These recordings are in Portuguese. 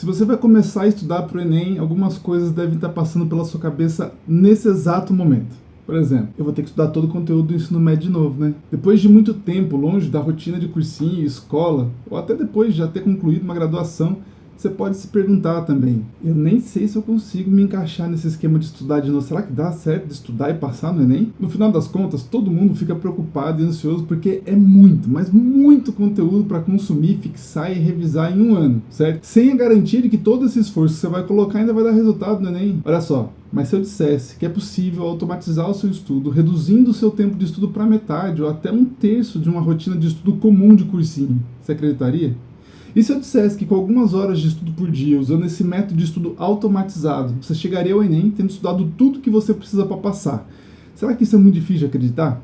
Se você vai começar a estudar para o Enem, algumas coisas devem estar passando pela sua cabeça nesse exato momento. Por exemplo, eu vou ter que estudar todo o conteúdo do ensino médio de novo, né? Depois de muito tempo longe da rotina de cursinho, escola, ou até depois de já ter concluído uma graduação, você pode se perguntar também, eu nem sei se eu consigo me encaixar nesse esquema de estudar de novo. Será que dá certo de estudar e passar no Enem? No final das contas, todo mundo fica preocupado e ansioso porque é muito, mas muito conteúdo para consumir, fixar e revisar em um ano, certo? Sem a garantia de que todo esse esforço que você vai colocar ainda vai dar resultado no Enem. Olha só, mas se eu dissesse que é possível automatizar o seu estudo, reduzindo o seu tempo de estudo para metade ou até um terço de uma rotina de estudo comum de cursinho, você acreditaria? E se eu dissesse que com algumas horas de estudo por dia, usando esse método de estudo automatizado, você chegaria ao Enem tendo estudado tudo que você precisa para passar? Será que isso é muito difícil de acreditar?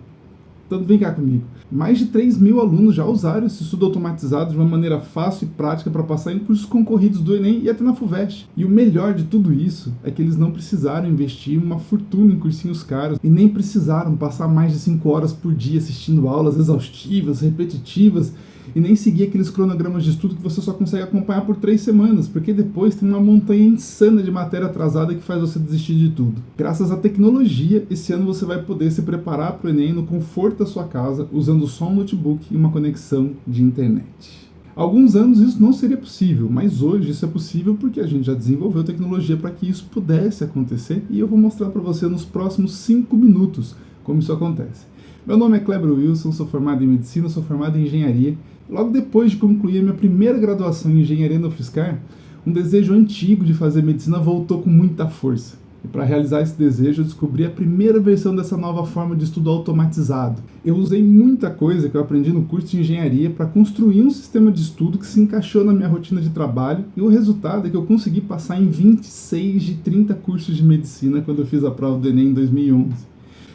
Então vem cá comigo. Mais de 3.000 alunos já usaram esse estudo automatizado de uma maneira fácil e prática para passar em cursos concorridos do Enem e até na FUVEST. E o melhor de tudo isso é que eles não precisaram investir uma fortuna em cursinhos caros e nem precisaram passar mais de 5 horas por dia assistindo aulas exaustivas, repetitivas, e nem seguir aqueles cronogramas de estudo que você só consegue acompanhar por 3 semanas, porque depois tem uma montanha insana de matéria atrasada que faz você desistir de tudo. Graças à tecnologia, esse ano você vai poder se preparar para o Enem no conforto da sua casa, usando só um notebook e uma conexão de internet. Há alguns anos isso não seria possível, mas hoje isso é possível porque a gente já desenvolveu tecnologia para que isso pudesse acontecer, e eu vou mostrar para você nos próximos 5 minutos como isso acontece. Meu nome é Kleber Wilson, sou formado em Medicina, sou formado em Engenharia. Logo depois de concluir a minha primeira graduação em Engenharia na UFSCar, um desejo antigo de fazer Medicina voltou com muita força. E para realizar esse desejo, eu descobri a primeira versão dessa nova forma de estudo automatizado. Eu usei muita coisa que eu aprendi no curso de Engenharia para construir um sistema de estudo que se encaixou na minha rotina de trabalho, e o resultado é que eu consegui passar em 26 de 30 cursos de Medicina quando eu fiz a prova do Enem em 2011.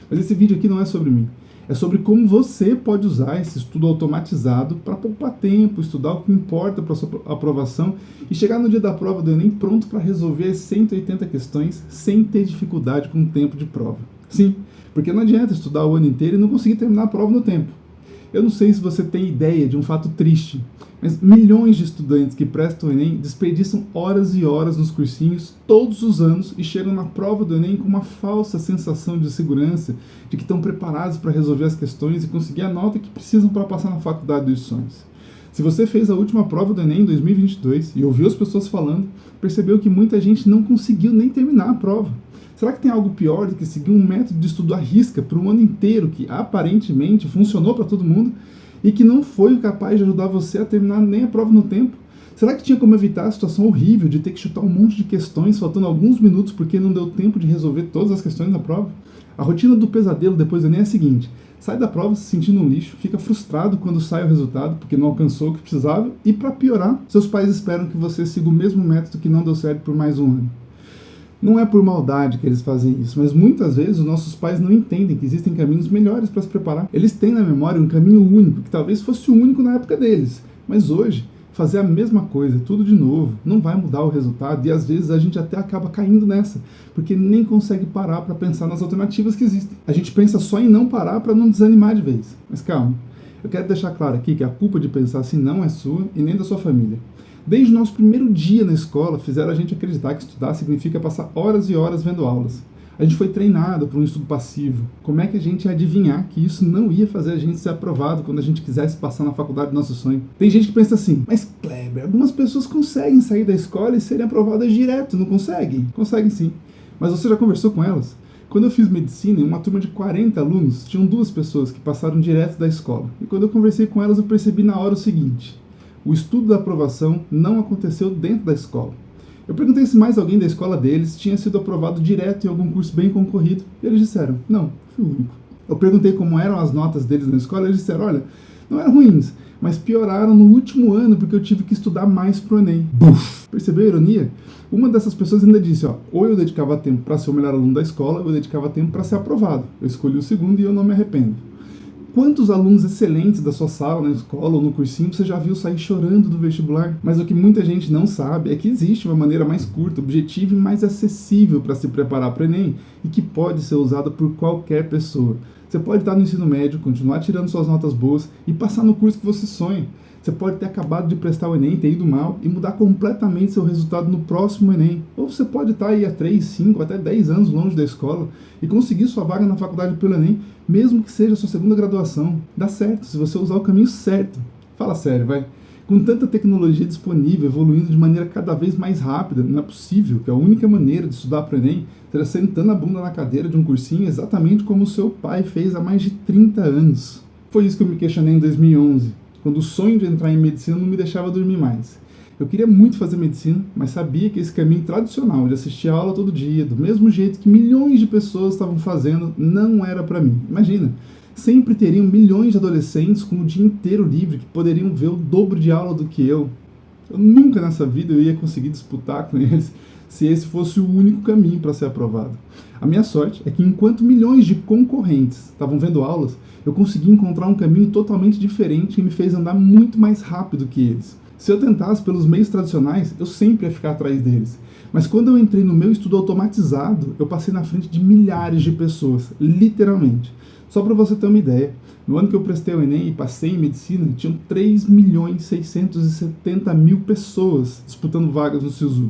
Mas esse vídeo aqui não é sobre mim. É sobre como você pode usar esse estudo automatizado para poupar tempo, estudar o que importa para a sua aprovação e chegar no dia da prova do Enem pronto para resolver as 180 questões sem ter dificuldade com o tempo de prova. Sim, porque não adianta estudar o ano inteiro e não conseguir terminar a prova no tempo. Eu não sei se você tem ideia de um fato triste, mas milhões de estudantes que prestam o Enem desperdiçam horas e horas nos cursinhos todos os anos e chegam na prova do Enem com uma falsa sensação de segurança, de que estão preparados para resolver as questões e conseguir a nota que precisam para passar na faculdade dos sonhos. Se você fez a última prova do Enem em 2022 e ouviu as pessoas falando, percebeu que muita gente não conseguiu nem terminar a prova. Será que tem algo pior do que seguir um método de estudo à risca por um ano inteiro que aparentemente funcionou para todo mundo e que não foi capaz de ajudar você a terminar nem a prova no tempo? Será que tinha como evitar a situação horrível de ter que chutar um monte de questões faltando alguns minutos porque não deu tempo de resolver todas as questões da prova? A rotina do pesadelo depois do Enem é a seguinte: sai da prova se sentindo um lixo, fica frustrado quando sai o resultado porque não alcançou o que precisava e, para piorar, seus pais esperam que você siga o mesmo método que não deu certo por mais um ano. Não é por maldade que eles fazem isso, mas muitas vezes os nossos pais não entendem que existem caminhos melhores para se preparar. Eles têm na memória um caminho único, que talvez fosse o único na época deles, mas hoje, fazer a mesma coisa, tudo de novo, não vai mudar o resultado, e às vezes a gente até acaba caindo nessa, porque nem consegue parar para pensar nas alternativas que existem. A gente pensa só em não parar para não desanimar de vez. Mas calma, eu quero deixar claro aqui que a culpa de pensar assim não é sua e nem da sua família. Desde o nosso primeiro dia na escola, fizeram a gente acreditar que estudar significa passar horas e horas vendo aulas. A gente foi treinado para um estudo passivo. Como é que a gente ia adivinhar que isso não ia fazer a gente ser aprovado quando a gente quisesse passar na faculdade do nosso sonho? Tem gente que pensa assim, mas Kleber, algumas pessoas conseguem sair da escola e serem aprovadas direto, não conseguem? Conseguem sim. Mas você já conversou com elas? Quando eu fiz medicina, em uma turma de 40 alunos, tinham 2 pessoas que passaram direto da escola. E quando eu conversei com elas, eu percebi na hora o seguinte: o estudo da aprovação não aconteceu dentro da escola. Eu perguntei se mais alguém da escola deles tinha sido aprovado direto em algum curso bem concorrido, e eles disseram, não, fui o único. Eu perguntei como eram as notas deles na escola, e eles disseram, olha, não eram ruins, mas pioraram no último ano porque eu tive que estudar mais pro Enem. Buf! Percebeu a ironia? Uma dessas pessoas ainda disse, ou eu dedicava tempo para ser o melhor aluno da escola, ou eu dedicava tempo para ser aprovado. Eu escolhi o segundo e eu não me arrependo. Quantos alunos excelentes da sua sala, na escola ou no cursinho você já viu sair chorando do vestibular? Mas o que muita gente não sabe é que existe uma maneira mais curta, objetiva e mais acessível para se preparar para o Enem e que pode ser usada por qualquer pessoa. Você pode estar no ensino médio, continuar tirando suas notas boas e passar no curso que você sonha. Você pode ter acabado de prestar o Enem, ter ido mal e mudar completamente seu resultado no próximo Enem. Ou você pode estar aí há 3, 5, até 10 anos longe da escola e conseguir sua vaga na faculdade pelo Enem, mesmo que seja a sua segunda graduação. Dá certo, se você usar o caminho certo. Fala sério, vai. Com tanta tecnologia disponível, evoluindo de maneira cada vez mais rápida, não é possível que a única maneira de estudar para o Enem seja sentando a bunda na cadeira de um cursinho exatamente como o seu pai fez há mais de 30 anos. Foi isso que eu me questionei em 2011, quando o sonho de entrar em medicina não me deixava dormir mais. Eu queria muito fazer medicina, mas sabia que esse caminho tradicional de assistir a aula todo dia, do mesmo jeito que milhões de pessoas estavam fazendo, não era para mim. Imagina, sempre teriam milhões de adolescentes com o dia inteiro livre que poderiam ver o dobro de aula do que eu. Eu nunca nessa vida eu ia conseguir disputar com eles se esse fosse o único caminho para ser aprovado. A minha sorte é que enquanto milhões de concorrentes estavam vendo aulas, eu consegui encontrar um caminho totalmente diferente que me fez andar muito mais rápido que eles. Se eu tentasse pelos meios tradicionais, eu sempre ia ficar atrás deles. Mas quando eu entrei no meu estudo automatizado, eu passei na frente de milhares de pessoas, literalmente. Só para você ter uma ideia, no ano que eu prestei o Enem e passei em medicina, tinham 3.670.000 pessoas disputando vagas no SISU.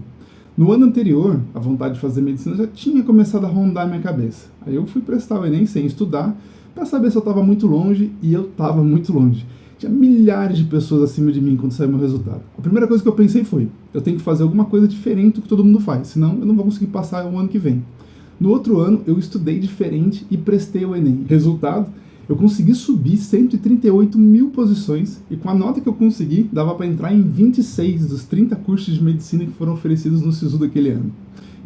No ano anterior, a vontade de fazer medicina já tinha começado a rondar a minha cabeça. Aí eu fui prestar o Enem sem estudar, para saber se eu estava muito longe, e eu estava muito longe. Tinha milhares de pessoas acima de mim quando saiu meu resultado. A primeira coisa que eu pensei foi, eu tenho que fazer alguma coisa diferente do que todo mundo faz, senão eu não vou conseguir passar o ano que vem. No outro ano, eu estudei diferente e prestei o Enem. Resultado, eu consegui subir 138.000 posições e com a nota que eu consegui, dava para entrar em 26 dos 30 cursos de medicina que foram oferecidos no SISU daquele ano.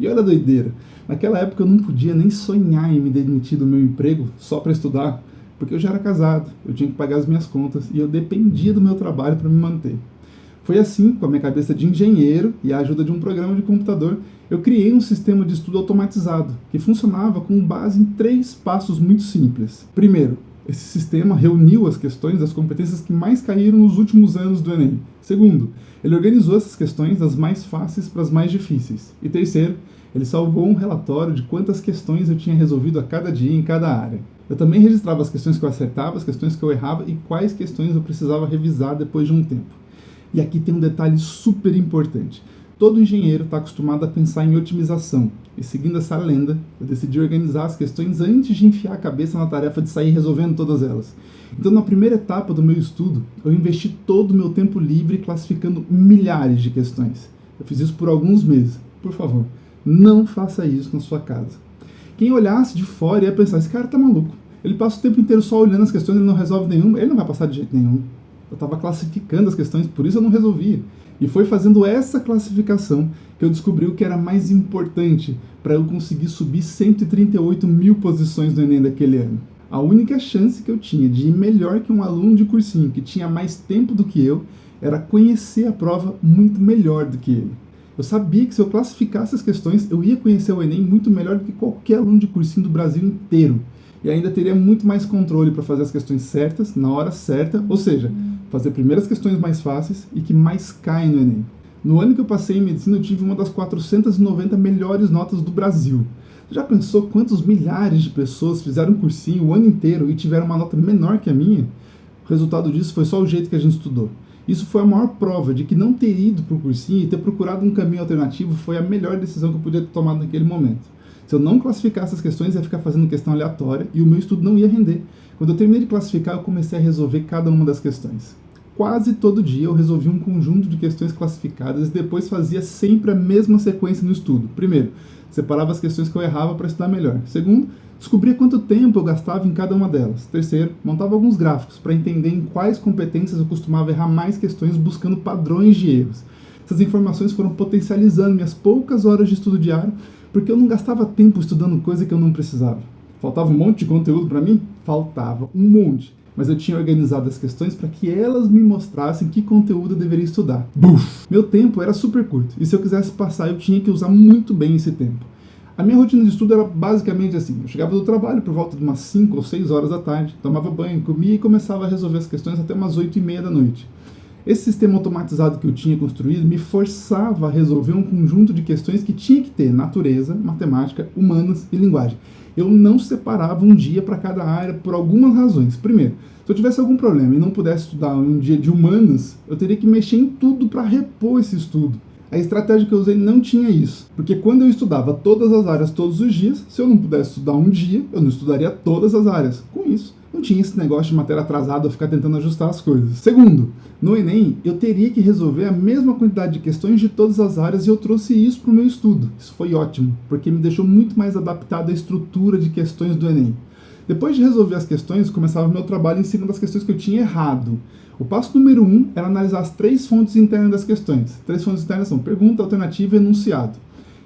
E olha a doideira, naquela época eu não podia nem sonhar em me demitir do meu emprego só para estudar, porque eu já era casado, eu tinha que pagar as minhas contas e eu dependia do meu trabalho para me manter. Foi assim, com a minha cabeça de engenheiro e a ajuda de um programa de computador, eu criei um sistema de estudo automatizado, que funcionava com base em 3 passos muito simples. Primeiro, esse sistema reuniu as questões das competências que mais caíram nos últimos anos do Enem. Segundo, ele organizou essas questões das mais fáceis para as mais difíceis. E terceiro, ele salvou um relatório de quantas questões eu tinha resolvido a cada dia em cada área. Eu também registrava as questões que eu acertava, as questões que eu errava e quais questões eu precisava revisar depois de um tempo. E aqui tem um detalhe super importante. Todo engenheiro está acostumado a pensar em otimização. E seguindo essa lenda, eu decidi organizar as questões antes de enfiar a cabeça na tarefa de sair resolvendo todas elas. Então, na primeira etapa do meu estudo, eu investi todo o meu tempo livre classificando milhares de questões. Eu fiz isso por alguns meses. Por favor, não faça isso na sua casa. Quem olhasse de fora ia pensar, esse cara tá maluco. Ele passa o tempo inteiro só olhando as questões, ele não resolve nenhuma, ele não vai passar de jeito nenhum. Eu estava classificando as questões, por isso eu não resolvia. E foi fazendo essa classificação que eu descobri o que era mais importante para eu conseguir subir 138.000 posições no Enem daquele ano. A única chance que eu tinha de ir melhor que um aluno de cursinho que tinha mais tempo do que eu era conhecer a prova muito melhor do que ele. Eu sabia que se eu classificasse as questões, eu ia conhecer o Enem muito melhor do que qualquer aluno de cursinho do Brasil inteiro. E ainda teria muito mais controle para fazer as questões certas, na hora certa, ou seja, fazer primeiro as questões mais fáceis e que mais caem no Enem. No ano que eu passei em medicina, eu tive uma das 490 melhores notas do Brasil. Você já pensou quantos milhares de pessoas fizeram cursinho o ano inteiro e tiveram uma nota menor que a minha? O resultado disso foi só o jeito que a gente estudou. Isso foi a maior prova de que não ter ido para o cursinho e ter procurado um caminho alternativo foi a melhor decisão que eu podia ter tomado naquele momento. Se eu não classificasse as questões, eu ia ficar fazendo questão aleatória e o meu estudo não ia render. Quando eu terminei de classificar, eu comecei a resolver cada uma das questões. Quase todo dia eu resolvia um conjunto de questões classificadas e depois fazia sempre a mesma sequência no estudo. Primeiro, separava as questões que eu errava para estudar melhor. Segundo, descobria quanto tempo eu gastava em cada uma delas. Terceiro, montava alguns gráficos para entender em quais competências eu costumava errar mais questões buscando padrões de erros. Essas informações foram potencializando minhas poucas horas de estudo diário, porque eu não gastava tempo estudando coisa que eu não precisava. Faltava um monte de conteúdo para mim? Faltava um monte. Mas eu tinha organizado as questões para que elas me mostrassem que conteúdo eu deveria estudar. Buf! Meu tempo era super curto, e se eu quisesse passar, eu tinha que usar muito bem esse tempo. A minha rotina de estudo era basicamente assim. Eu chegava do trabalho por volta de umas 5 ou 6 horas da tarde, tomava banho, comia e começava a resolver as questões até umas 8h30 da noite. Esse sistema automatizado que eu tinha construído me forçava a resolver um conjunto de questões que tinha que ter natureza, matemática, humanas e linguagem. Eu não separava um dia para cada área por algumas razões. Primeiro, se eu tivesse algum problema e não pudesse estudar um dia de humanas, eu teria que mexer em tudo para repor esse estudo. A estratégia que eu usei não tinha isso, porque quando eu estudava todas as áreas todos os dias, se eu não pudesse estudar um dia, eu não estudaria todas as áreas. Com isso, não tinha esse negócio de matéria atrasada ou ficar tentando ajustar as coisas. Segundo, no Enem, eu teria que resolver a mesma quantidade de questões de todas as áreas e eu trouxe isso para o meu estudo. Isso foi ótimo, porque me deixou muito mais adaptado à estrutura de questões do Enem. Depois de resolver as questões, começava o meu trabalho em cima das questões que eu tinha errado. O passo número 1 era analisar as 3 fontes internas das questões. 3 fontes internas são pergunta, alternativa e enunciado.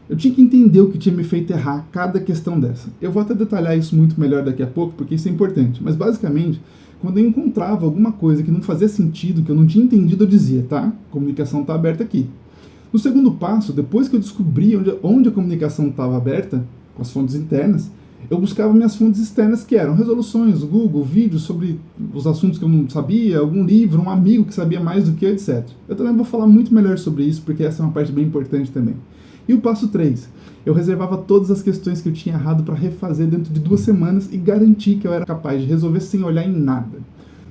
Eu tinha que entender o que tinha me feito errar cada questão dessa. Eu vou até detalhar isso muito melhor daqui a pouco, porque isso é importante. Mas basicamente, quando eu encontrava alguma coisa que não fazia sentido, que eu não tinha entendido, eu dizia, tá? A comunicação está aberta aqui. No segundo passo, depois que eu descobri onde a comunicação estava aberta, com as fontes internas, eu buscava minhas fontes externas, que eram resoluções, Google, vídeos sobre os assuntos que eu não sabia, algum livro, um amigo que sabia mais do que eu, etc. Eu também vou falar muito melhor sobre isso, porque essa é uma parte bem importante também. E o passo 3, eu reservava todas as questões que eu tinha errado para refazer dentro de 2 semanas e garantir que eu era capaz de resolver sem olhar em nada.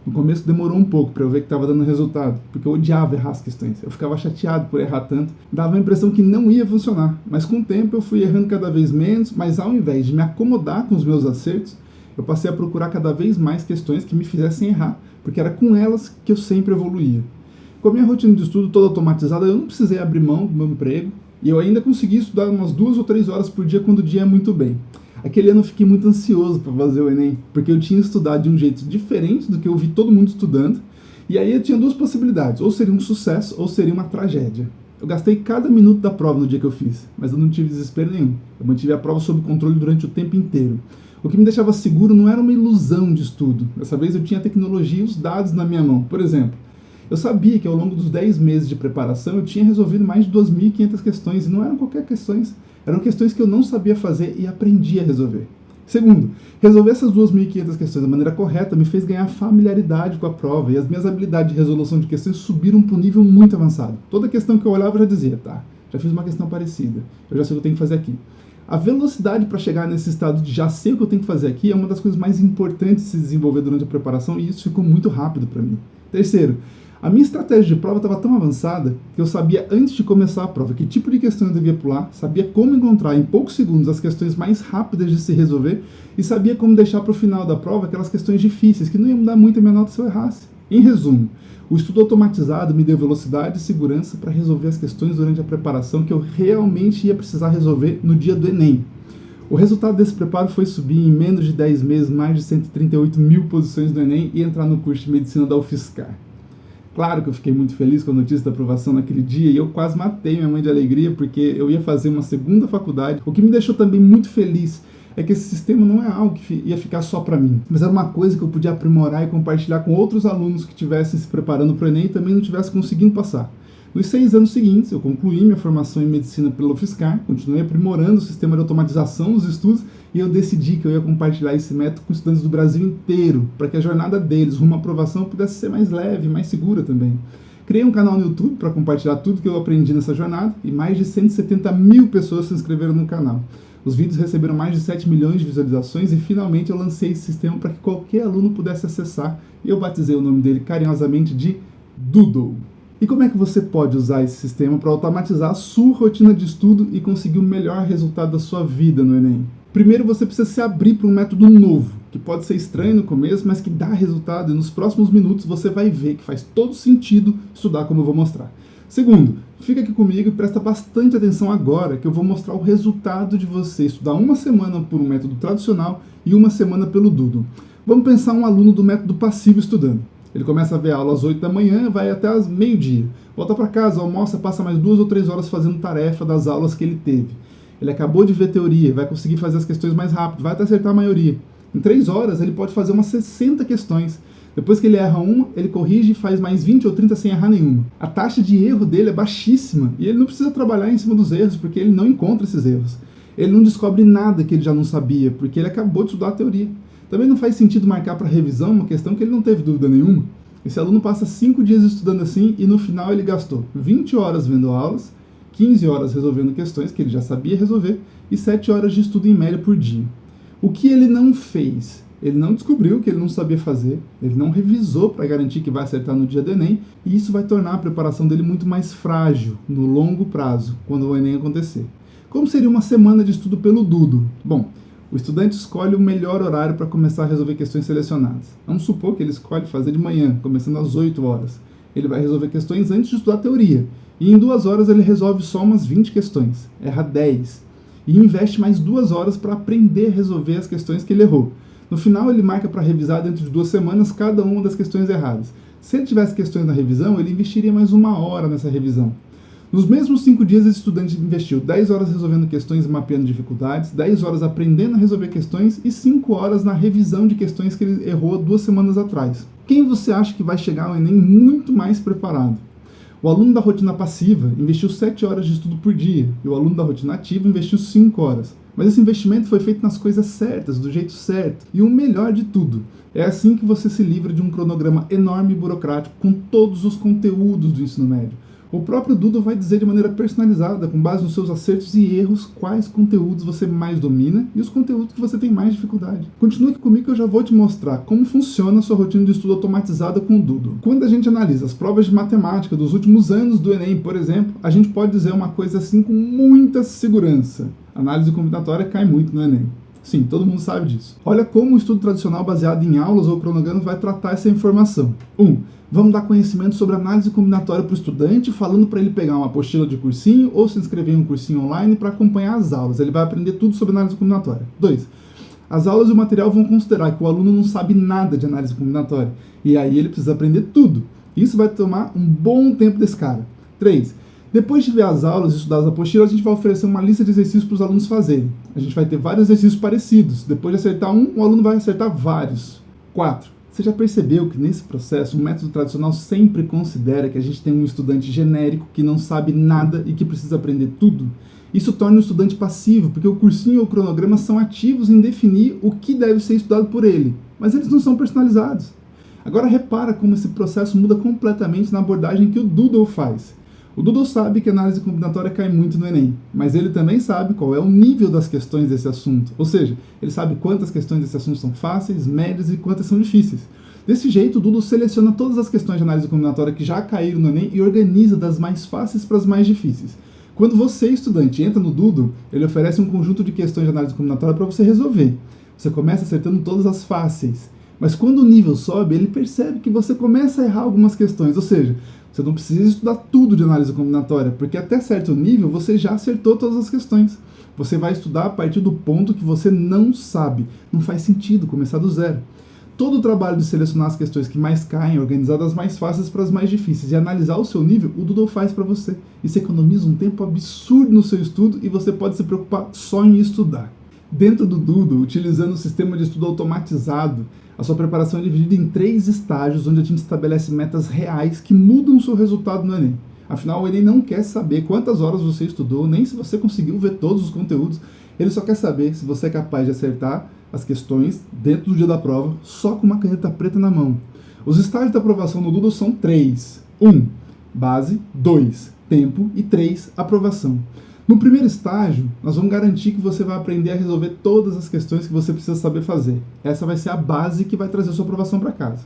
No começo demorou um pouco para eu ver que estava dando resultado, porque eu odiava errar as questões. Eu ficava chateado por errar tanto, dava a impressão que não ia funcionar. Mas com o tempo eu fui errando cada vez menos, mas ao invés de me acomodar com os meus acertos, eu passei a procurar cada vez mais questões que me fizessem errar, porque era com elas que eu sempre evoluía. Com a minha rotina de estudo toda automatizada, eu não precisei abrir mão do meu emprego, e eu ainda consegui estudar umas 2 ou 3 horas por dia quando o dia é muito bem. Aquele ano eu fiquei muito ansioso para fazer o Enem, porque eu tinha estudado de um jeito diferente do que eu vi todo mundo estudando, e aí eu tinha 2 possibilidades, ou seria um sucesso ou seria uma tragédia. Eu gastei cada minuto da prova no dia que eu fiz, mas eu não tive desespero nenhum. Eu mantive a prova sob controle durante o tempo inteiro. O que me deixava seguro não era uma ilusão de estudo. Dessa vez eu tinha a tecnologia e os dados na minha mão. Por exemplo, eu sabia que ao longo dos 10 meses de preparação eu tinha resolvido mais de 2.500 questões, e não eram qualquer questões. Eram questões que eu não sabia fazer e aprendi a resolver. Segundo, resolver essas 2.500 questões da maneira correta me fez ganhar familiaridade com a prova e as minhas habilidades de resolução de questões subiram para um nível muito avançado. Toda questão que eu olhava eu já dizia, tá, já fiz uma questão parecida, eu já sei o que eu tenho que fazer aqui. A velocidade para chegar nesse estado de já sei o que eu tenho que fazer aqui é uma das coisas mais importantes de se desenvolver durante a preparação, e isso ficou muito rápido para mim. Terceiro, a minha estratégia de prova estava tão avançada que eu sabia antes de começar a prova que tipo de questão eu devia pular, sabia como encontrar em poucos segundos as questões mais rápidas de se resolver e sabia como deixar para o final da prova aquelas questões difíceis que não iam mudar muito a minha nota se eu errasse. Em resumo, o estudo automatizado me deu velocidade e segurança para resolver as questões durante a preparação que eu realmente ia precisar resolver no dia do Enem. O resultado desse preparo foi subir em menos de 10 meses mais de 138 mil posições do Enem e entrar no curso de medicina da UFSCar. Claro que eu fiquei muito feliz com a notícia da aprovação naquele dia e eu quase matei minha mãe de alegria porque eu ia fazer uma segunda faculdade. O que me deixou também muito feliz é que esse sistema não é algo que ia ficar só para mim, mas era uma coisa que eu podia aprimorar e compartilhar com outros alunos que estivessem se preparando para o Enem e também não estivessem conseguindo passar. Nos 6 anos seguintes, eu concluí minha formação em medicina pela UFSCar, continuei aprimorando o sistema de automatização dos estudos e eu decidi que eu ia compartilhar esse método com estudantes do Brasil inteiro, para que a jornada deles rumo à aprovação pudesse ser mais leve, mais segura também. Criei um canal no YouTube para compartilhar tudo que eu aprendi nessa jornada e mais de 170 mil pessoas se inscreveram no canal. Os vídeos receberam mais de 7 milhões de visualizações e finalmente eu lancei esse sistema para que qualquer aluno pudesse acessar e eu batizei o nome dele carinhosamente de Doodle. E como é que você pode usar esse sistema para automatizar a sua rotina de estudo e conseguir o melhor resultado da sua vida no Enem? Primeiro, você precisa se abrir para um método novo, que pode ser estranho no começo, mas que dá resultado e nos próximos minutos você vai ver que faz todo sentido estudar como eu vou mostrar. Segundo, fica aqui comigo e presta bastante atenção agora que eu vou mostrar o resultado de você estudar 1 semana por um método tradicional e 1 semana pelo Doodle. Vamos pensar um aluno do método passivo estudando. Ele começa a ver a aula às 8 da manhã, vai até às meio-dia. Volta para casa, almoça, passa mais 2 ou 3 horas fazendo tarefa das aulas que ele teve. Ele acabou de ver teoria, vai conseguir fazer as questões mais rápido, vai até acertar a maioria. Em 3 horas, ele pode fazer umas 60 questões. Depois que ele erra uma, ele corrige e faz mais 20 ou 30 sem errar nenhuma. A taxa de erro dele é baixíssima e ele não precisa trabalhar em cima dos erros, porque ele não encontra esses erros. Ele não descobre nada que ele já não sabia, porque ele acabou de estudar a teoria. Também não faz sentido marcar para revisão uma questão que ele não teve dúvida nenhuma. Esse aluno passa 5 dias estudando assim e no final ele gastou 20 horas vendo aulas, 15 horas resolvendo questões que ele já sabia resolver e 7 horas de estudo em média por dia. O que ele não fez? Ele não descobriu o que ele não sabia fazer, ele não revisou para garantir que vai acertar no dia do Enem, e isso vai tornar a preparação dele muito mais frágil no longo prazo, quando o Enem acontecer. Como seria uma semana de estudo pelo Dudo? Bom, o estudante escolhe o melhor horário para começar a resolver questões selecionadas. Vamos supor que ele escolhe fazer de manhã, começando às 8 horas. Ele vai resolver questões antes de estudar teoria, e em 2 horas ele resolve só umas 20 questões, erra 10, e investe mais 2 horas para aprender a resolver as questões que ele errou. No final, ele marca para revisar dentro de 2 semanas cada uma das questões erradas. Se ele tivesse questões na revisão, ele investiria mais 1 hora nessa revisão. Nos mesmos 5 dias, esse estudante investiu 10 horas resolvendo questões e mapeando dificuldades, 10 horas aprendendo a resolver questões e 5 horas na revisão de questões que ele errou 2 semanas atrás. Quem você acha que vai chegar ao Enem muito mais preparado? O aluno da rotina passiva investiu 7 horas de estudo por dia e o aluno da rotina ativa investiu 5 horas. Mas esse investimento foi feito nas coisas certas, do jeito certo. E o melhor de tudo, é assim que você se livra de um cronograma enorme e burocrático com todos os conteúdos do ensino médio. O próprio Dudo vai dizer de maneira personalizada, com base nos seus acertos e erros, quais conteúdos você mais domina e os conteúdos que você tem mais dificuldade. Continue aqui comigo que eu já vou te mostrar como funciona a sua rotina de estudo automatizada com o Dudo. Quando a gente analisa as provas de matemática dos últimos anos do Enem, por exemplo, a gente pode dizer uma coisa assim com muita segurança. A análise combinatória cai muito no Enem. Sim, todo mundo sabe disso. Olha como o estudo tradicional baseado em aulas ou cronogramas vai tratar essa informação. 1. Vamos dar conhecimento sobre análise combinatória para o estudante, falando para ele pegar uma apostila de cursinho ou se inscrever em um cursinho online para acompanhar as aulas. Ele vai aprender tudo sobre análise combinatória. 2. As aulas e o material vão considerar que o aluno não sabe nada de análise combinatória. E aí ele precisa aprender tudo. Isso vai tomar um bom tempo desse cara. 3. Depois de ver as aulas e estudar as apostilas, a gente vai oferecer uma lista de exercícios para os alunos fazerem. A gente vai ter vários exercícios parecidos. Depois de acertar um, o aluno vai acertar vários. 4. Você já percebeu que nesse processo o método tradicional sempre considera que a gente tem um estudante genérico que não sabe nada e que precisa aprender tudo? Isso torna o estudante passivo, porque o cursinho ou o cronograma são ativos em definir o que deve ser estudado por ele, mas eles não são personalizados. Agora repara como esse processo muda completamente na abordagem que o Doodle faz. O Doodle sabe que a análise combinatória cai muito no Enem, mas ele também sabe qual é o nível das questões desse assunto. Ou seja, ele sabe quantas questões desse assunto são fáceis, médias e quantas são difíceis. Desse jeito, o Doodle seleciona todas as questões de análise combinatória que já caíram no Enem e organiza das mais fáceis para as mais difíceis. Quando você, estudante, entra no Doodle, ele oferece um conjunto de questões de análise combinatória para você resolver. Você começa acertando todas as fáceis. Mas quando o nível sobe, ele percebe que você começa a errar algumas questões, ou seja, você não precisa estudar tudo de análise combinatória, porque até certo nível você já acertou todas as questões. Você vai estudar a partir do ponto que você não sabe. Não faz sentido começar do zero. Todo o trabalho de selecionar as questões que mais caem, organizar das mais fáceis para as mais difíceis e analisar o seu nível, o Doodle faz para você. Isso economiza um tempo absurdo no seu estudo e você pode se preocupar só em estudar. Dentro do Doodle, utilizando o sistema de estudo automatizado, a sua preparação é dividida em 3 estágios, onde a gente estabelece metas reais que mudam o seu resultado no Enem. Afinal, o Enem não quer saber quantas horas você estudou, nem se você conseguiu ver todos os conteúdos. Ele só quer saber se você é capaz de acertar as questões dentro do dia da prova, só com uma caneta preta na mão. Os estágios da aprovação no Doodle são 3. 1. Base. 2. Tempo. E 3. Aprovação. No primeiro estágio, nós vamos garantir que você vai aprender a resolver todas as questões que você precisa saber fazer. Essa vai ser a base que vai trazer a sua aprovação para casa.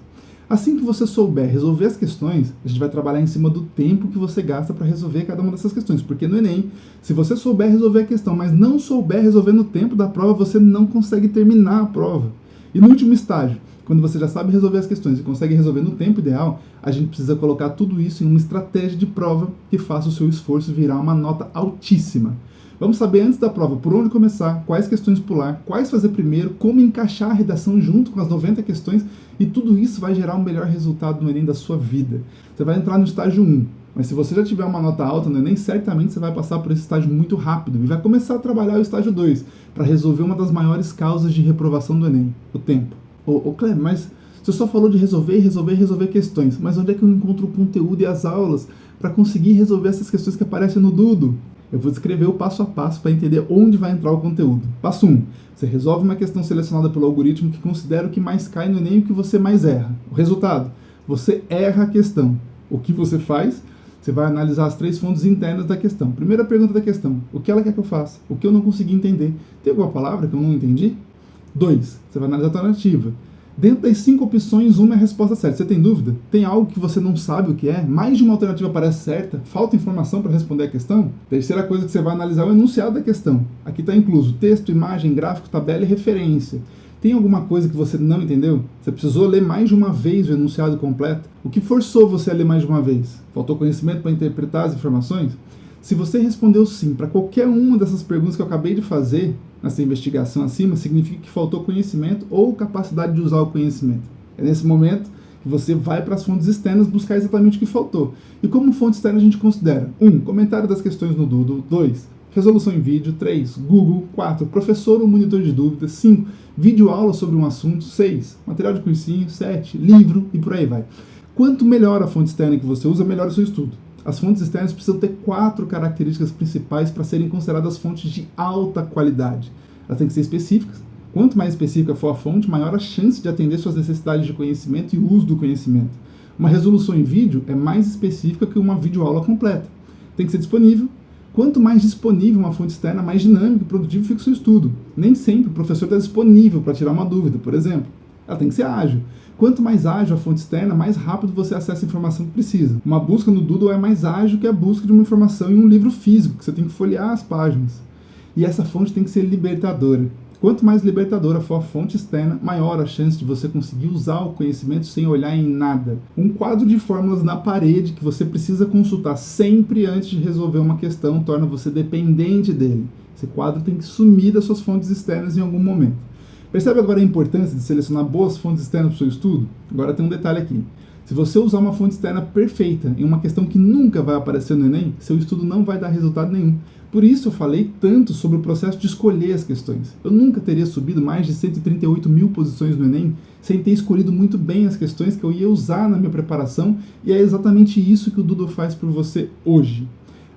Assim que você souber resolver as questões, a gente vai trabalhar em cima do tempo que você gasta para resolver cada uma dessas questões. Porque no Enem, se você souber resolver a questão, mas não souber resolver no tempo da prova, você não consegue terminar a prova. E no último estágio, quando você já sabe resolver as questões e consegue resolver no tempo ideal, a gente precisa colocar tudo isso em uma estratégia de prova que faça o seu esforço virar uma nota altíssima. Vamos saber antes da prova por onde começar, quais questões pular, quais fazer primeiro, como encaixar a redação junto com as 90 questões, e tudo isso vai gerar um melhor resultado no Enem da sua vida. Você vai entrar no estágio 1, mas se você já tiver uma nota alta no Enem, certamente você vai passar por esse estágio muito rápido e vai começar a trabalhar o estágio 2 para resolver uma das maiores causas de reprovação do Enem, o tempo. Ô Cleber, mas você só falou de resolver questões, mas onde é que eu encontro o conteúdo e as aulas para conseguir resolver essas questões que aparecem no Doodle? Eu vou descrever o passo a passo para entender onde vai entrar o conteúdo. Passo 1. Você resolve uma questão selecionada pelo algoritmo que considera o que mais cai no Enem e o que você mais erra. O resultado? Você erra a questão. O que você faz? Você vai analisar as 3 fontes internas da questão. Primeira pergunta da questão: o que ela quer que eu faça? O que eu não consegui entender? Tem alguma palavra que eu não entendi? 2. Você vai analisar a alternativa. Dentro das 5 opções, uma é a resposta certa. Você tem dúvida? Tem algo que você não sabe o que é? Mais de uma alternativa parece certa? Falta informação para responder a questão? Terceira coisa que você vai analisar é o enunciado da questão. Aqui está incluso texto, imagem, gráfico, tabela e referência. Tem alguma coisa que você não entendeu? Você precisou ler mais de uma vez o enunciado completo? O que forçou você a ler mais de uma vez? Faltou conhecimento para interpretar as informações? Se você respondeu sim para qualquer uma dessas perguntas que eu acabei de fazer nessa investigação acima, significa que faltou conhecimento ou capacidade de usar o conhecimento. É nesse momento que você vai para as fontes externas buscar exatamente o que faltou. E como fonte externa a gente considera: 1. Comentário das questões no Doodle. 2. Resolução em vídeo. 3. Google. 4. Professor ou monitor de dúvidas. 5. Vídeo aula sobre um assunto. 6. Material de cursinho. 7. Livro e por aí vai. Quanto melhor a fonte externa que você usa, melhor o seu estudo. As fontes externas precisam ter 4 características principais para serem consideradas fontes de alta qualidade. Elas têm que ser específicas. Quanto mais específica for a fonte, maior a chance de atender suas necessidades de conhecimento e uso do conhecimento. Uma resolução em vídeo é mais específica que uma videoaula completa. Tem que ser disponível. Quanto mais disponível uma fonte externa, mais dinâmico e produtivo fica o seu estudo. Nem sempre o professor está disponível para tirar uma dúvida, por exemplo. Ela tem que ser ágil. Quanto mais ágil a fonte externa, mais rápido você acessa a informação que precisa. Uma busca no Doodle é mais ágil que a busca de uma informação em um livro físico, que você tem que folhear as páginas. E essa fonte tem que ser libertadora. Quanto mais libertadora for a fonte externa, maior a chance de você conseguir usar o conhecimento sem olhar em nada. Um quadro de fórmulas na parede que você precisa consultar sempre antes de resolver uma questão torna você dependente dele. Esse quadro tem que sumir das suas fontes externas em algum momento. Percebe agora a importância de selecionar boas fontes externas para o seu estudo? Agora tem um detalhe aqui. Se você usar uma fonte externa perfeita em uma questão que nunca vai aparecer no Enem, seu estudo não vai dar resultado nenhum. Por isso eu falei tanto sobre o processo de escolher as questões. Eu nunca teria subido mais de 138 mil posições no Enem sem ter escolhido muito bem as questões que eu ia usar na minha preparação, e é exatamente isso que o Doodle faz por você hoje.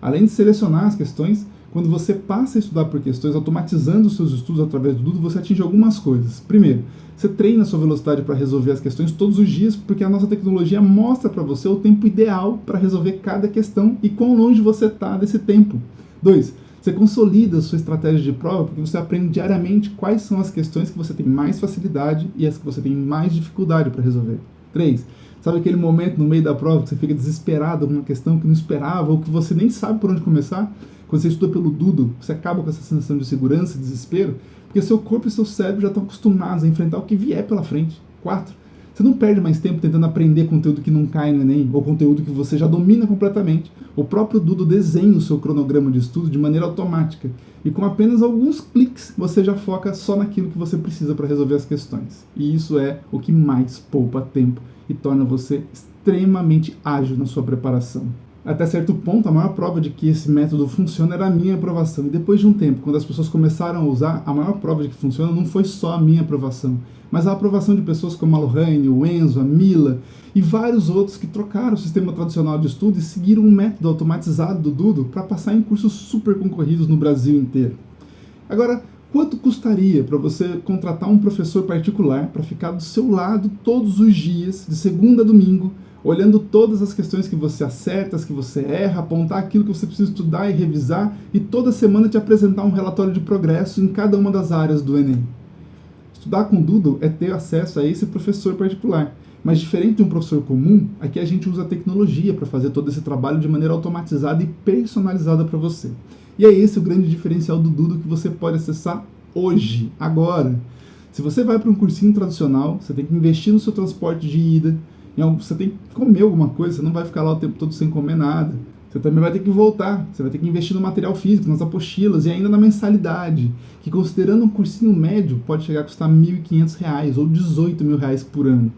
Além de selecionar as questões, quando você passa a estudar por questões, automatizando os seus estudos através do Doodle, você atinge algumas coisas. Primeiro, você treina a sua velocidade para resolver as questões todos os dias, porque a nossa tecnologia mostra para você o tempo ideal para resolver cada questão e quão longe você está desse tempo. 2. Você consolida a sua estratégia de prova porque você aprende diariamente quais são as questões que você tem mais facilidade e as que você tem mais dificuldade para resolver. 3. Sabe aquele momento no meio da prova que você fica desesperado com uma questão que não esperava ou que você nem sabe por onde começar? Quando você estuda pelo Doodle, você acaba com essa sensação de segurança e desespero, porque seu corpo e seu cérebro já estão acostumados a enfrentar o que vier pela frente. 4. Você não perde mais tempo tentando aprender conteúdo que não cai no Enem, ou conteúdo que você já domina completamente. O próprio Doodle desenha o seu cronograma de estudo de maneira automática, e com apenas alguns cliques você já foca só naquilo que você precisa para resolver as questões. E isso é o que mais poupa tempo e torna você extremamente ágil na sua preparação. Até certo ponto, a maior prova de que esse método funciona era a minha aprovação. E depois de um tempo, quando as pessoas começaram a usar, a maior prova de que funciona não foi só a minha aprovação, mas a aprovação de pessoas como a Lohane, o Enzo, a Mila e vários outros que trocaram o sistema tradicional de estudo e seguiram um método automatizado do Doodle para passar em cursos super concorridos no Brasil inteiro. Agora, quanto custaria para você contratar um professor particular para ficar do seu lado todos os dias, de segunda a domingo, olhando todas as questões que você acerta, as que você erra, apontar aquilo que você precisa estudar e revisar, e toda semana te apresentar um relatório de progresso em cada uma das áreas do Enem? Estudar com Doodle é ter acesso a esse professor particular, mas diferente de um professor comum, aqui a gente usa a tecnologia para fazer todo esse trabalho de maneira automatizada e personalizada para você. E é esse o grande diferencial do Doodle que você pode acessar hoje, agora. Se você vai para um cursinho tradicional, você tem que investir no seu transporte de ida, você tem que comer alguma coisa, você não vai ficar lá o tempo todo sem comer nada. Você também vai ter que voltar, você vai ter que investir no material físico, nas apostilas e ainda na mensalidade, que considerando um cursinho médio pode chegar a custar R$ 1.500 ou R$ 18.000 por ano.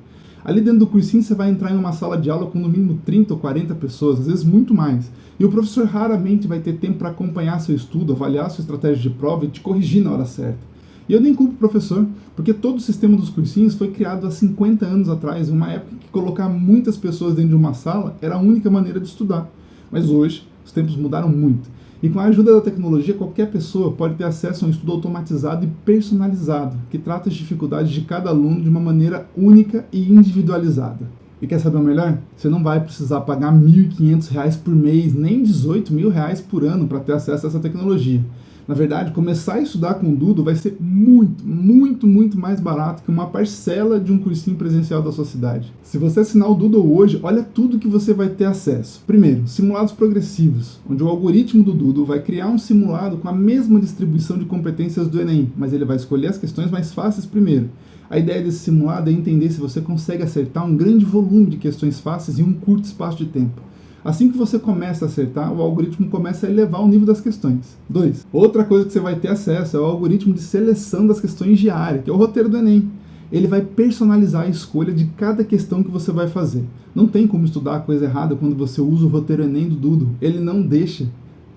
Ali dentro do cursinho você vai entrar em uma sala de aula com no mínimo 30 ou 40 pessoas, às vezes muito mais. E o professor raramente vai ter tempo para acompanhar seu estudo, avaliar sua estratégia de prova e te corrigir na hora certa. E eu nem culpo o professor, porque todo o sistema dos cursinhos foi criado há 50 anos atrás, em uma época que colocar muitas pessoas dentro de uma sala era a única maneira de estudar. Mas hoje, os tempos mudaram muito. E com a ajuda da tecnologia, qualquer pessoa pode ter acesso a um estudo automatizado e personalizado, que trata as dificuldades de cada aluno de uma maneira única e individualizada. E quer saber o melhor? Você não vai precisar pagar R$ 1.500 por mês, nem R$ 18.000 por ano para ter acesso a essa tecnologia. Na verdade, começar a estudar com o Dudo vai ser muito mais barato que uma parcela de um cursinho presencial da sua cidade. Se você assinar o Dudo hoje, olha tudo que você vai ter acesso. Primeiro, simulados progressivos, onde o algoritmo do Dudo vai criar um simulado com a mesma distribuição de competências do Enem, mas ele vai escolher as questões mais fáceis primeiro. A ideia desse simulado é entender se você consegue acertar um grande volume de questões fáceis em um curto espaço de tempo. Assim que você começa a acertar, o algoritmo começa a elevar o nível das questões. 2. Outra coisa que você vai ter acesso é o algoritmo de seleção das questões de área, que é o roteiro do Enem. Ele vai personalizar a escolha de cada questão que você vai fazer. Não tem como estudar a coisa errada quando você usa o roteiro Enem do Dudo. Ele não deixa.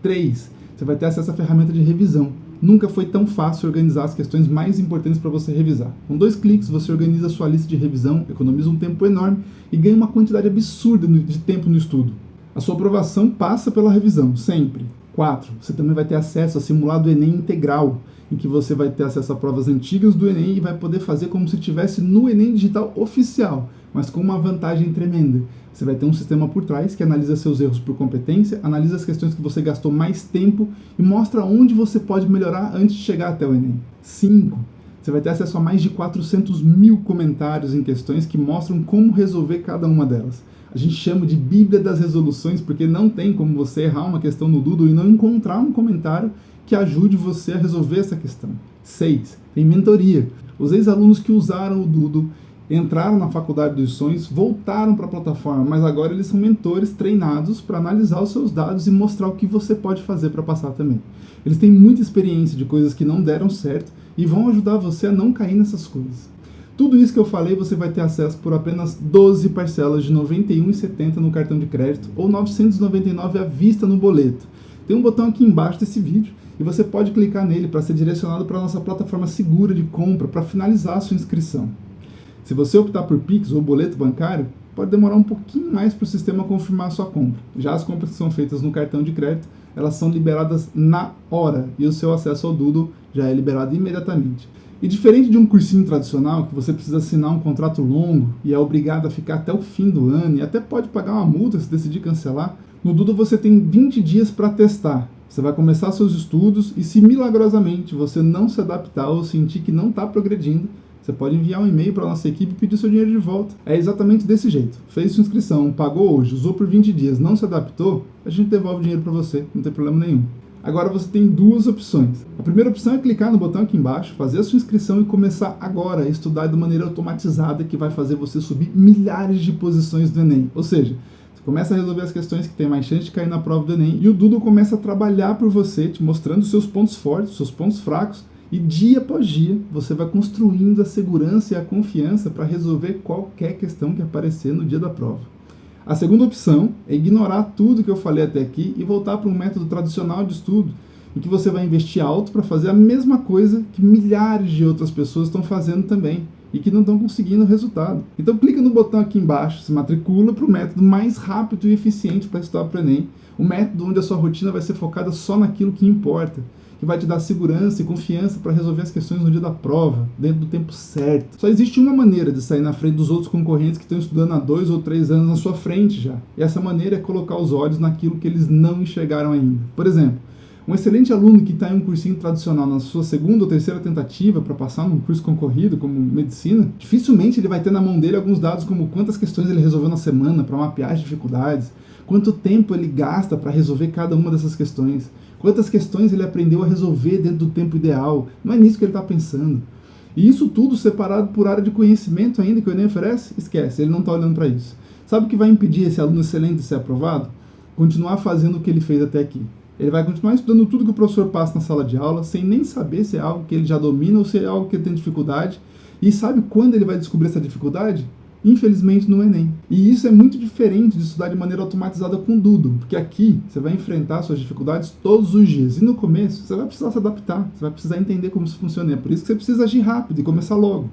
3. Você vai ter acesso à ferramenta de revisão. Nunca foi tão fácil organizar as questões mais importantes para você revisar. Com 2 cliques, você organiza a sua lista de revisão, economiza um tempo enorme e ganha uma quantidade absurda de tempo no estudo. A sua aprovação passa pela revisão, sempre. 4. Você também vai ter acesso a simulado Enem integral, em que você vai ter acesso a provas antigas do Enem e vai poder fazer como se estivesse no Enem digital oficial, mas com uma vantagem tremenda. Você vai ter um sistema por trás que analisa seus erros por competência, analisa as questões que você gastou mais tempo e mostra onde você pode melhorar antes de chegar até o Enem. 5. Você vai ter acesso a mais de 400.000 comentários em questões que mostram como resolver cada uma delas. A gente chama de Bíblia das Resoluções porque não tem como você errar uma questão no Dudo e não encontrar um comentário que ajude você a resolver essa questão. 6. Tem mentoria. Os ex-alunos que usaram o Dudo entraram na Faculdade dos Sonhos, voltaram para a plataforma, mas agora eles são mentores treinados para analisar os seus dados e mostrar o que você pode fazer para passar também. Eles têm muita experiência de coisas que não deram certo e vão ajudar você a não cair nessas coisas. Tudo isso que eu falei você vai ter acesso por apenas 12 parcelas de R$ 91,70 no cartão de crédito ou R$ 999 à vista no boleto. Tem um botão aqui embaixo desse vídeo e você pode clicar nele para ser direcionado para a nossa plataforma segura de compra para finalizar a sua inscrição. Se você optar por Pix ou boleto bancário, pode demorar um pouquinho mais para o sistema confirmar a sua compra. Já as compras que são feitas no cartão de crédito, elas são liberadas na hora e o seu acesso ao Dudo já é liberado imediatamente. E diferente de um cursinho tradicional, que você precisa assinar um contrato longo e é obrigado a ficar até o fim do ano e até pode pagar uma multa se decidir cancelar, no Dudo você tem 20 dias para testar. Você vai começar seus estudos e se milagrosamente você não se adaptar ou sentir que não está progredindo, você pode enviar um e-mail para a nossa equipe e pedir seu dinheiro de volta. É exatamente desse jeito. Fez sua inscrição, pagou hoje, usou por 20 dias, não se adaptou, a gente devolve o dinheiro para você, não tem problema nenhum. Agora você tem 2 opções. A primeira opção é clicar no botão aqui embaixo, fazer a sua inscrição e começar agora a estudar de maneira automatizada que vai fazer você subir milhares de posições do Enem. Ou seja, você começa a resolver as questões que tem mais chance de cair na prova do Enem e o Dudo começa a trabalhar por você, te mostrando seus pontos fortes, seus pontos fracos e dia após dia você vai construindo a segurança e a confiança para resolver qualquer questão que aparecer no dia da prova. A segunda opção é ignorar tudo que eu falei até aqui e voltar para um método tradicional de estudo, em que você vai investir alto para fazer a mesma coisa que milhares de outras pessoas estão fazendo também e que não estão conseguindo o resultado. Então clica no botão aqui embaixo, se matricula para o método mais rápido e eficiente para estudar para o Enem, um método onde a sua rotina vai ser focada só naquilo que importa, que vai te dar segurança e confiança para resolver as questões no dia da prova, dentro do tempo certo. Só existe uma maneira de sair na frente dos outros concorrentes que estão estudando há 2 ou 3 anos na sua frente já. E essa maneira é colocar os olhos naquilo que eles não enxergaram ainda. Por exemplo, um excelente aluno que está em um cursinho tradicional na sua 2ª ou 3ª tentativa para passar num curso concorrido como medicina, dificilmente ele vai ter na mão dele alguns dados como quantas questões ele resolveu na semana para mapear as dificuldades, quanto tempo ele gasta para resolver cada uma dessas questões, quantas questões ele aprendeu a resolver dentro do tempo ideal. Não é nisso que ele está pensando. E isso tudo separado por área de conhecimento ainda que o Enem oferece? Esquece, ele não está olhando para isso. Sabe o que vai impedir esse aluno excelente de ser aprovado? Continuar fazendo o que ele fez até aqui. Ele vai continuar estudando tudo que o professor passa na sala de aula, sem nem saber se é algo que ele já domina ou se é algo que ele tem dificuldade. E sabe quando ele vai descobrir essa dificuldade? Infelizmente no Enem. E isso é muito diferente de estudar de maneira automatizada com o Dudo, porque aqui você vai enfrentar suas dificuldades todos os dias. E no começo você vai precisar se adaptar, você vai precisar entender como isso funciona. É por isso que você precisa agir rápido e começar logo.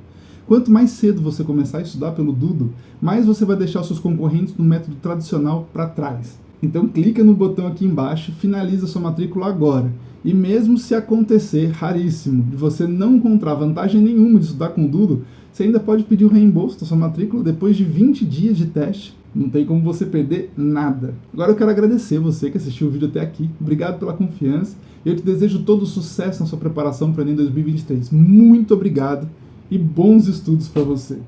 Quanto mais cedo você começar a estudar pelo Dudo, mais você vai deixar os seus concorrentes no método tradicional para trás. Então clica no botão aqui embaixo e finaliza sua matrícula agora. E mesmo se acontecer, raríssimo, de você não encontrar vantagem nenhuma de estudar com o Dudo, Você ainda pode pedir o reembolso da sua matrícula depois de 20 dias de teste. Não tem como você perder nada. Agora eu quero agradecer você que assistiu o vídeo até aqui. Obrigado pela confiança. Eu te desejo todo o sucesso na sua preparação para o Enem 2023. Muito obrigado e bons estudos para você.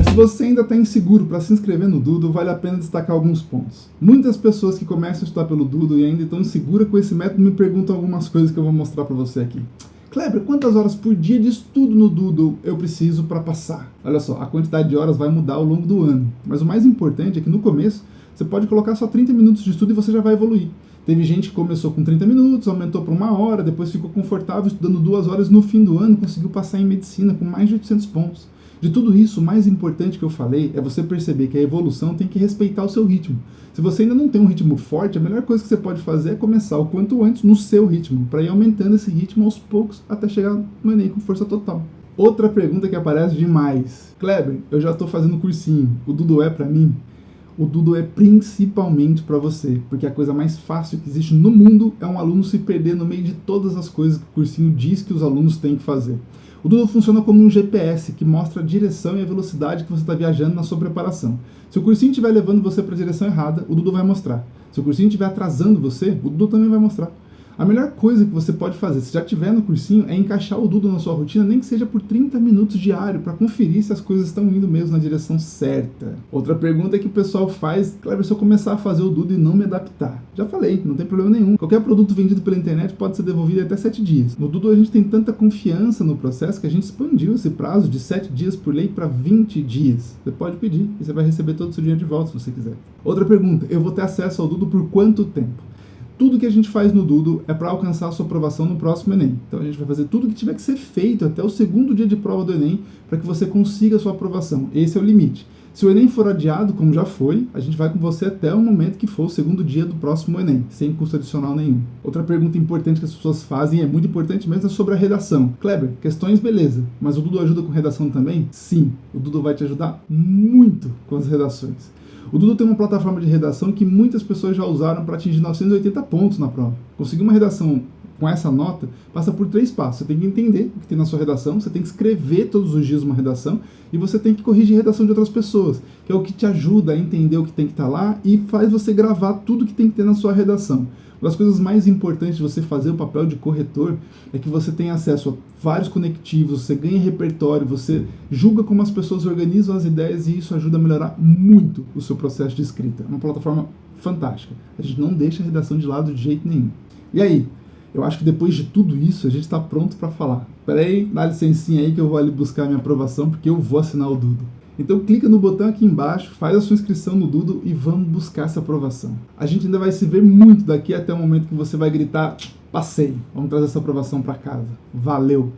Se você ainda está inseguro para se inscrever no Doodle, vale a pena destacar alguns pontos. Muitas pessoas que começam a estudar pelo Doodle e ainda estão inseguras com esse método me perguntam algumas coisas que eu vou mostrar para você aqui. Kleber, quantas horas por dia de estudo no Doodle eu preciso para passar? Olha só, a quantidade de horas vai mudar ao longo do ano, mas o mais importante é que no começo você pode colocar só 30 minutos de estudo e você já vai evoluir. Teve gente que começou com 30 minutos, aumentou para 1 hora, depois ficou confortável estudando 2 horas, no fim do ano conseguiu passar em medicina com mais de 800 pontos. De tudo isso, o mais importante que eu falei é você perceber que a evolução tem que respeitar o seu ritmo. Se você ainda não tem um ritmo forte, a melhor coisa que você pode fazer é começar o quanto antes no seu ritmo, para ir aumentando esse ritmo aos poucos até chegar no Enem com força total. Outra pergunta que aparece demais. Kleber, eu já estou fazendo cursinho, o Doodle é para mim? O Doodle é principalmente para você, porque a coisa mais fácil que existe no mundo é um aluno se perder no meio de todas as coisas que o cursinho diz que os alunos têm que fazer. O Doodle funciona como um GPS que mostra a direção e a velocidade que você está viajando na sua preparação. Se o cursinho estiver levando você para a direção errada, o Doodle vai mostrar. Se o cursinho estiver atrasando você, o Doodle também vai mostrar. A melhor coisa que você pode fazer, se já estiver no cursinho, é encaixar o Doodle na sua rotina, nem que seja por 30 minutos diário, para conferir se as coisas estão indo mesmo na direção certa. Outra pergunta que o pessoal faz, Kleber, se eu começar a fazer o Doodle e não me adaptar? Já falei, não tem problema nenhum. Qualquer produto vendido pela internet pode ser devolvido em até 7 dias. No Doodle a gente tem tanta confiança no processo que a gente expandiu esse prazo de 7 dias por lei para 20 dias. Você pode pedir e você vai receber todo o seu dinheiro de volta se você quiser. Outra pergunta, eu vou ter acesso ao Doodle por quanto tempo? Tudo que a gente faz no Doodle é para alcançar a sua aprovação no próximo Enem. Então a gente vai fazer tudo o que tiver que ser feito até o segundo dia de prova do Enem para que você consiga a sua aprovação. Esse é o limite. Se o Enem for adiado, como já foi, a gente vai com você até o momento que for o segundo dia do próximo Enem, sem custo adicional nenhum. Outra pergunta importante que as pessoas fazem, é muito importante mesmo, é sobre a redação. Kleber, questões beleza, mas o Doodle ajuda com redação também? Sim, o Doodle vai te ajudar muito com as redações. O Doodle tem uma plataforma de redação que muitas pessoas já usaram para atingir 980 pontos na prova. Conseguir uma redação com essa nota passa por 3 passos. Você tem que entender o que tem na sua redação, você tem que escrever todos os dias uma redação e você tem que corrigir a redação de outras pessoas, que é o que te ajuda a entender o que tem que estar lá e faz você gravar tudo que tem que ter na sua redação. Uma das coisas mais importantes de você fazer o papel de corretor é que você tem acesso a vários conectivos, você ganha repertório, você julga como as pessoas organizam as ideias e isso ajuda a melhorar muito o seu processo de escrita. É uma plataforma fantástica. A gente não deixa a redação de lado de jeito nenhum. E aí? Eu acho que depois de tudo isso, a gente está pronto para falar. Espera aí, dá licencinha aí que eu vou ali buscar a minha aprovação, porque eu vou assinar o Doodle. Então clica no botão aqui embaixo, faz a sua inscrição no Doodle e vamos buscar essa aprovação. A gente ainda vai se ver muito daqui até o momento que você vai gritar, passei, vamos trazer essa aprovação para casa. Valeu!